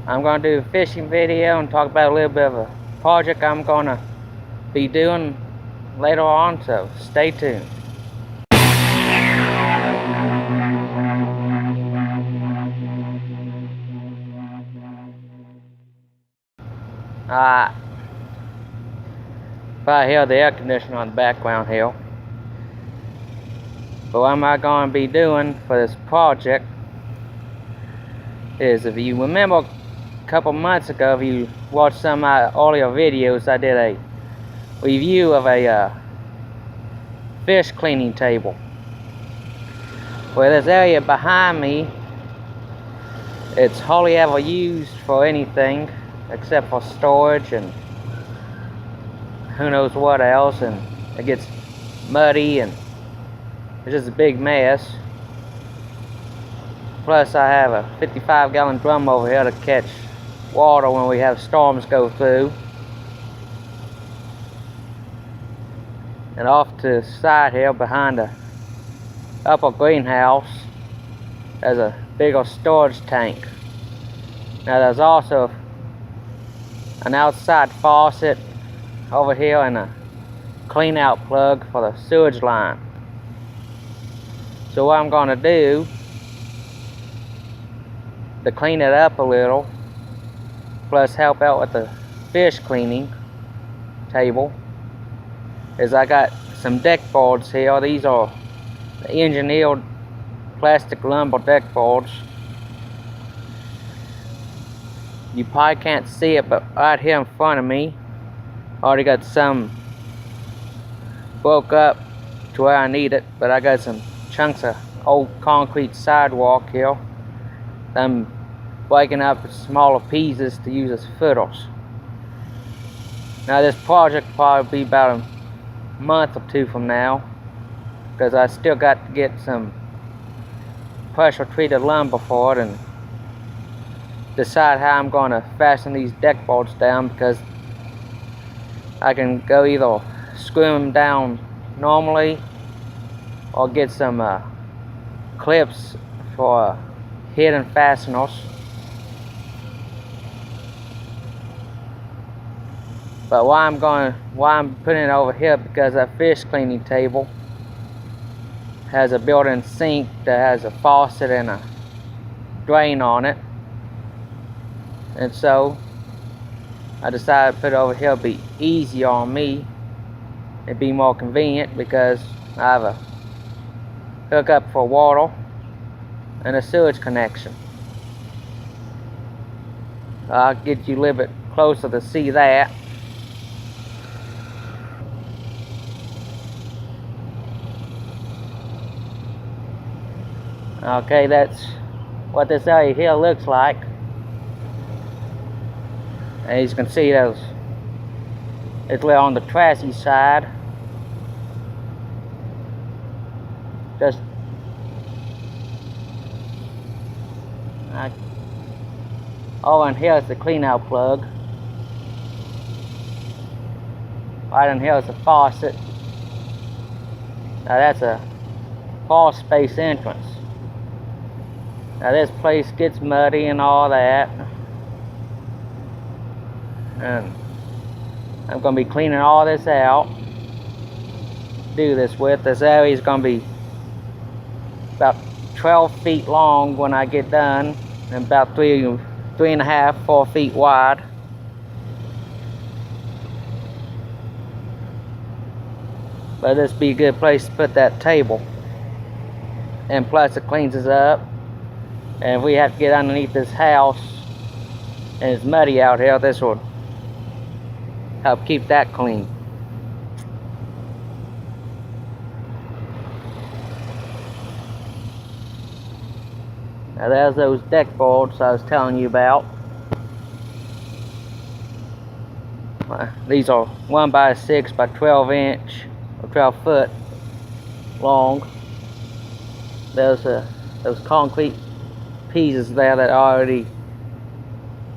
I'm going to do a fishing video and talk about a little bit of a project I'm going to be doing later on, so stay tuned. Probably hear the air conditioner on the background here. But what am I going to be doing for this project is, if you remember a couple months ago, if you watched some of my earlier videos, I did a review of a fish cleaning table. Well, this area behind me, it's hardly ever used for anything except for storage and who knows what else, and it gets muddy and it's just a big mess. Plus I have a 55-gallon drum over here to catch water when we have storms go through. And off to the side here behind the upper greenhouse, there's a bigger storage tank. Now there's also an outside faucet over here and a clean out plug for the sewage line. So what I'm going to do to clean it up a little, plus help out with the fish cleaning table, is I got some deck boards here. These are the engineered plastic lumber deck boards. You probably can't see it, but right here in front of me, I already got some broke up to where I need it, but I got some chunks of old concrete sidewalk here I'm breaking up in smaller pieces to use as footers. Now this project will probably be about a month or two from now, because I still got to get some pressure treated lumber for it and decide how I'm going to fasten these deck boards down, because I can go either screw them down normally or get some clips for hidden fasteners. But why I'm putting it over here, because that fish cleaning table has a built-in sink that has a faucet and a drain on it, and so I decided to put it over here. It'd be easier on me, it'd be more convenient, because I have a hookup for water and a sewage connection. I'll get you a little bit closer to see that. Okay, that's what this area here looks like. As you can see, it's a little on the trashy side. Just over in here is the clean out plug. Right in here is the faucet. Now that's a crawl space entrance. Now this place gets muddy and all that, and I'm going to be cleaning all this out. Do this with this area is going to be about 12 feet long when I get done, and about 3.5, 4 feet wide. But this be a good place to put that table, and plus it cleans us up. And if we have to get underneath this house and it's muddy out here, this will help keep that clean. Now there's those deck boards I was telling you about. These are 1 by 6 by 12 inch or 12 foot long. There's those concrete pieces there that already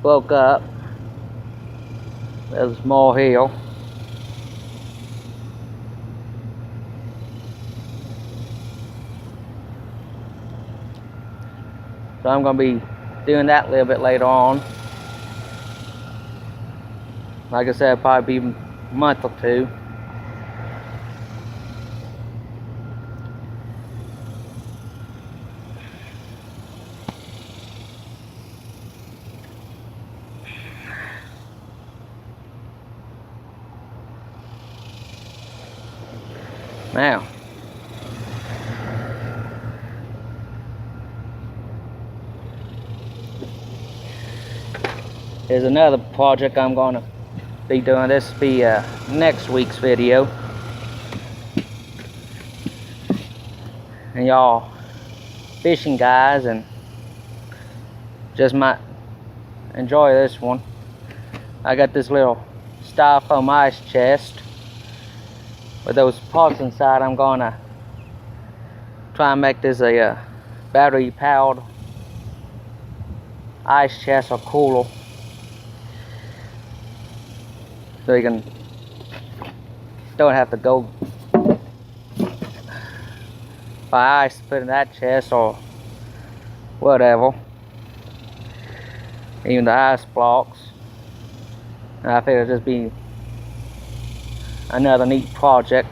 broke up. There's more here. So I'm going to be doing that a little bit later on. Like I said, probably be a month or two. Now, here's another project I'm gonna be doing. This will be next week's video. And y'all fishing guys and just might enjoy this one. I got this little styrofoam ice chest with those parts inside. I'm gonna try and make this a battery powered ice chest or cooler, so you can don't have to go buy ice to put in that chest or whatever, even the ice blocks. And I figured it'd just be another neat project.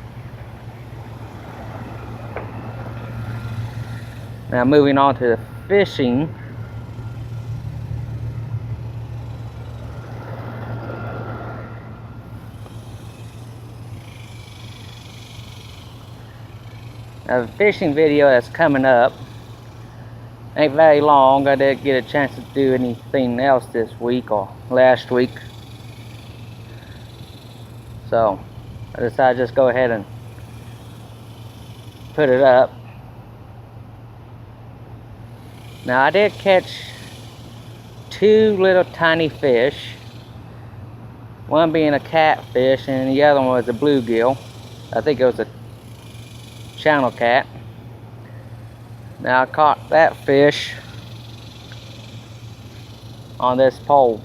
Now moving on to the fishing. Now the fishing video that's coming up ain't very long. I didn't get a chance to do anything else this week or last week, so I decided to just go ahead and put it up. Now I did catch two little tiny fish, one being a catfish and the other one was a bluegill. I think it was a channel cat. Now I caught that fish on this pole.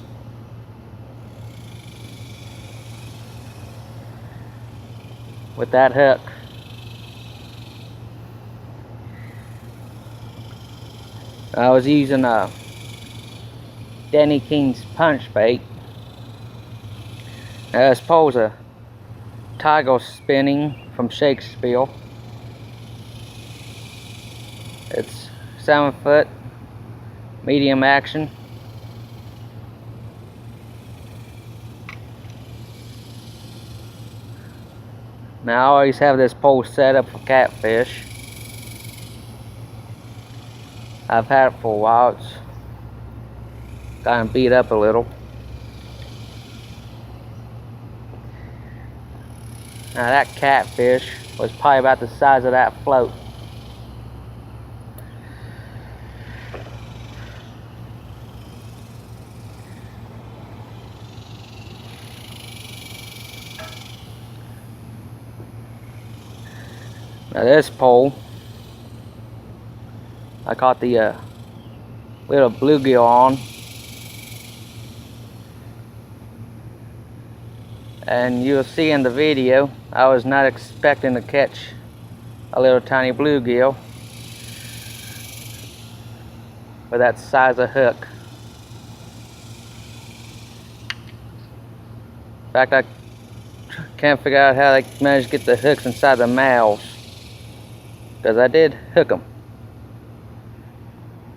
With that hook. I was using a Danny King's punch bait. Now this pole's a tiger spinning from Shakespeare. It's 7 foot, medium action. Now I always have this pole set up for catfish. I've had it for a while. It's gotten beat up a little. Now that catfish was probably about the size of that float. Now this pole, I caught the little bluegill on, and you'll see in the video I was not expecting to catch a little tiny bluegill with that size of hook. In fact, I can't figure out how they managed to get the hooks inside the mouths, because I did hook them.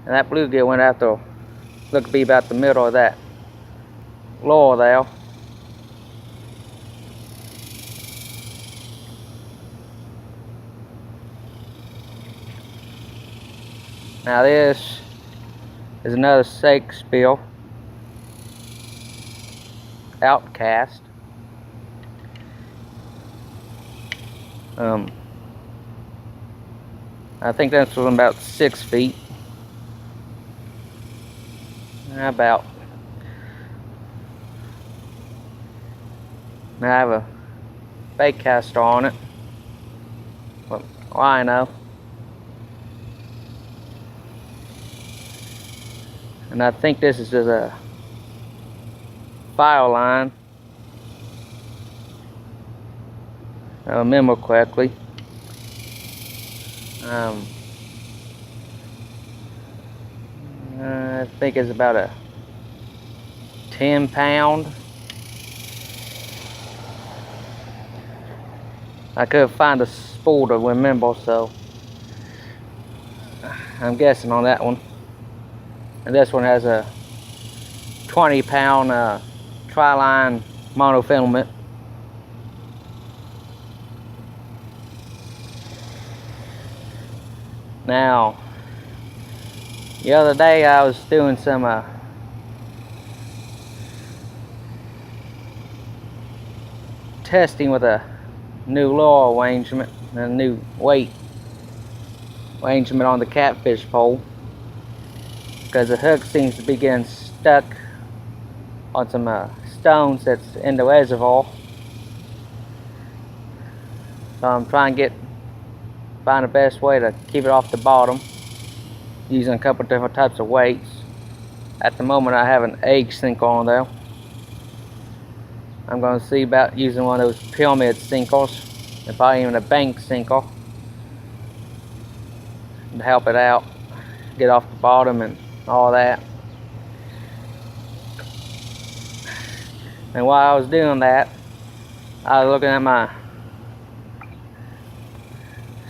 And that bluegill went after, looked to be about the middle of that lower there. Now this is another Shakespeare outcast. I think that's about 6 feet. About. Now I have a bait caster on it. Well, I know. And I think this is just a file line. If I remember correctly. I think it's about a 10 pound. I couldn't find a spool to remember, so I'm guessing on that one. And this one has a 20-pound tri-line monofilament. Now, the other day I was doing some testing with a new lure arrangement and a new weight arrangement on the catfish pole, because the hook seems to be getting stuck on some stones that's in the reservoir. So I'm trying to find the best way to keep it off the bottom, using a couple different types of weights. At the moment I have an egg sinker on there. I'm going to see about using one of those pyramid sinkers, and probably even a bank sinker, to help it out, get off the bottom and all that. And while I was doing that, I was looking at my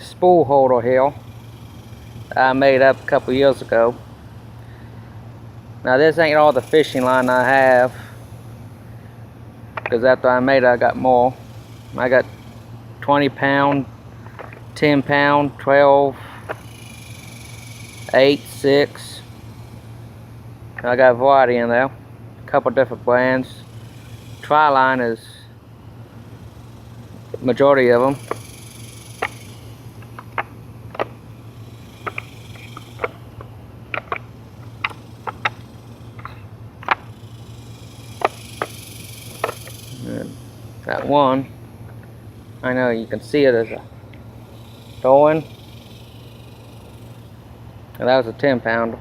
spool holder here I made up a couple years ago. Now this ain't all the fishing line I have, because after I made it I got more. I got 20-pound, 10-pound, 12, 8, 6. I got a variety in there, a couple different brands. Tri-line is the majority of them. That one, I know you can see it as a thorn, and that was a 10-pounder.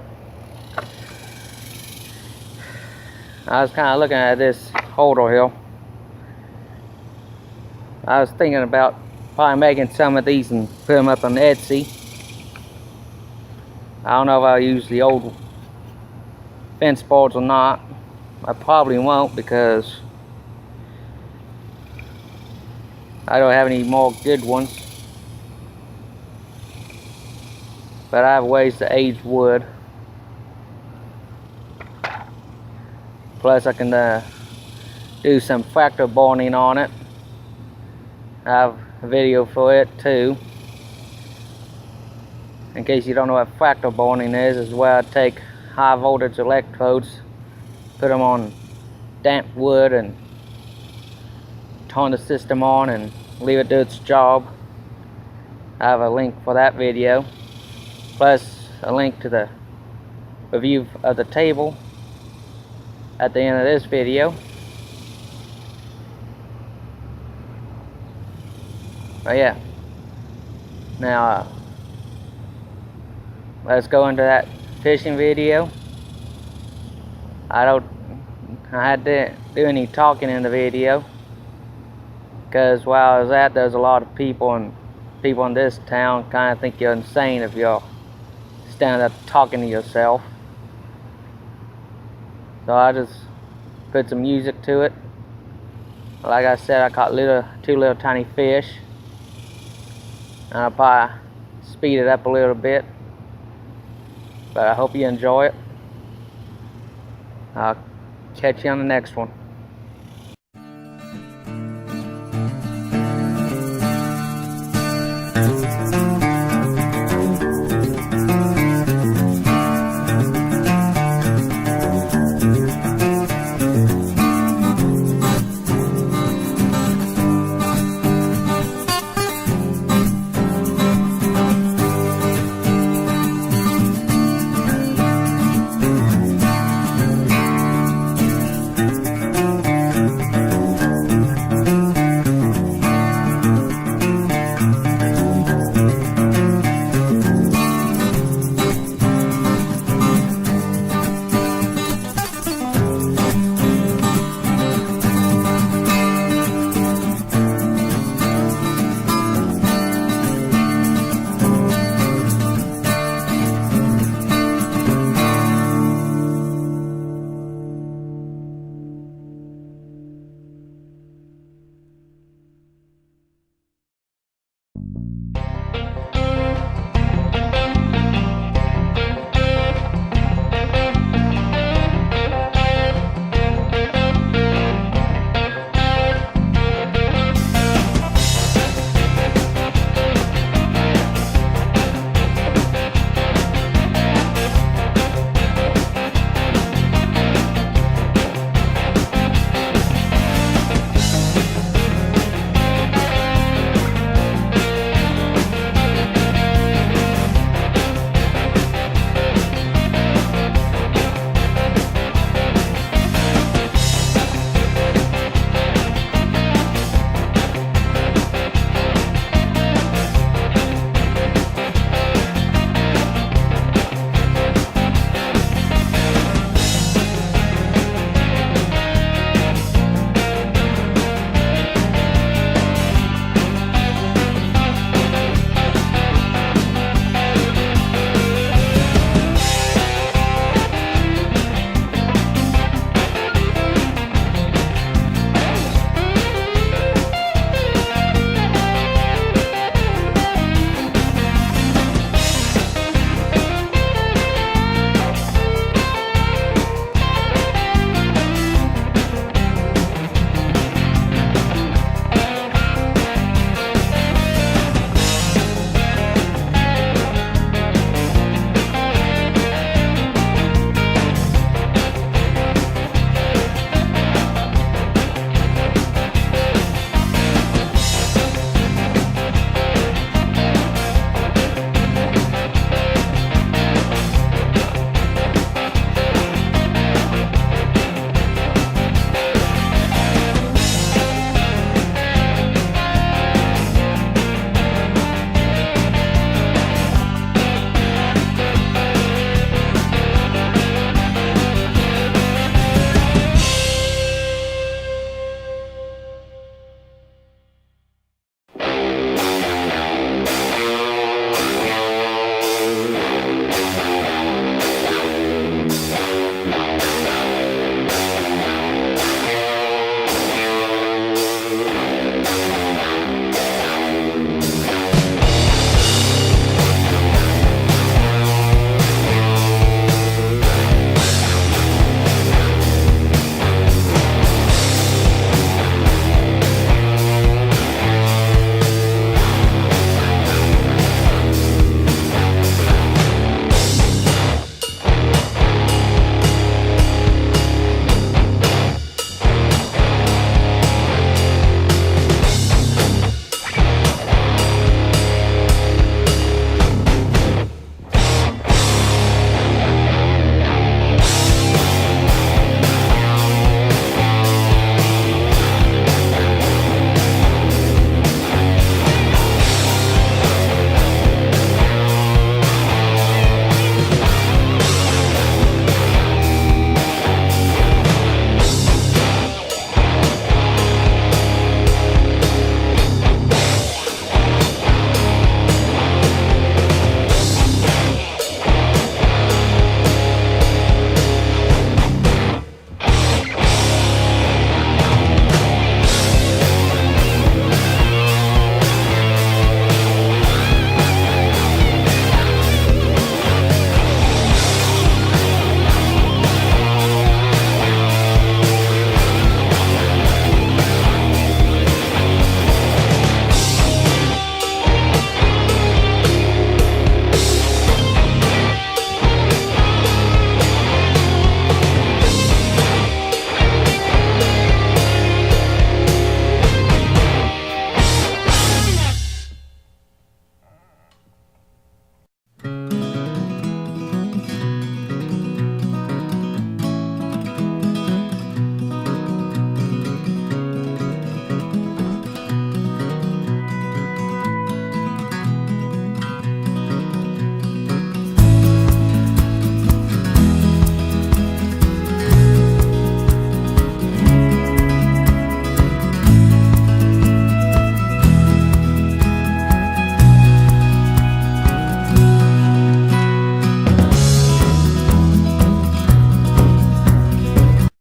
I was kind of looking at this holder here. I was thinking about probably making some of these and put them up on Etsy. I don't know if I'll use the old fence boards or not. I probably won't, because I don't have any more good ones. But I have ways to age wood. Plus I can do some fractal bonding on it. I have a video for it too. In case you don't know what fractal bonding is where I take high voltage electrodes, put them on damp wood and turn the system on and leave it do its job. I have a link for that video, plus a link to the review of the table at the end of this video. Oh yeah. Now let's go into that fishing video. I had to do any talking in the video, because while I was at, there's a lot of people, and people in this town kind of think you're insane if you're standing there talking to yourself. So I just put some music to it. Like I said, I caught two little tiny fish, and I'll probably speed it up a little bit, but I hope you enjoy it. I'll catch you on the next one.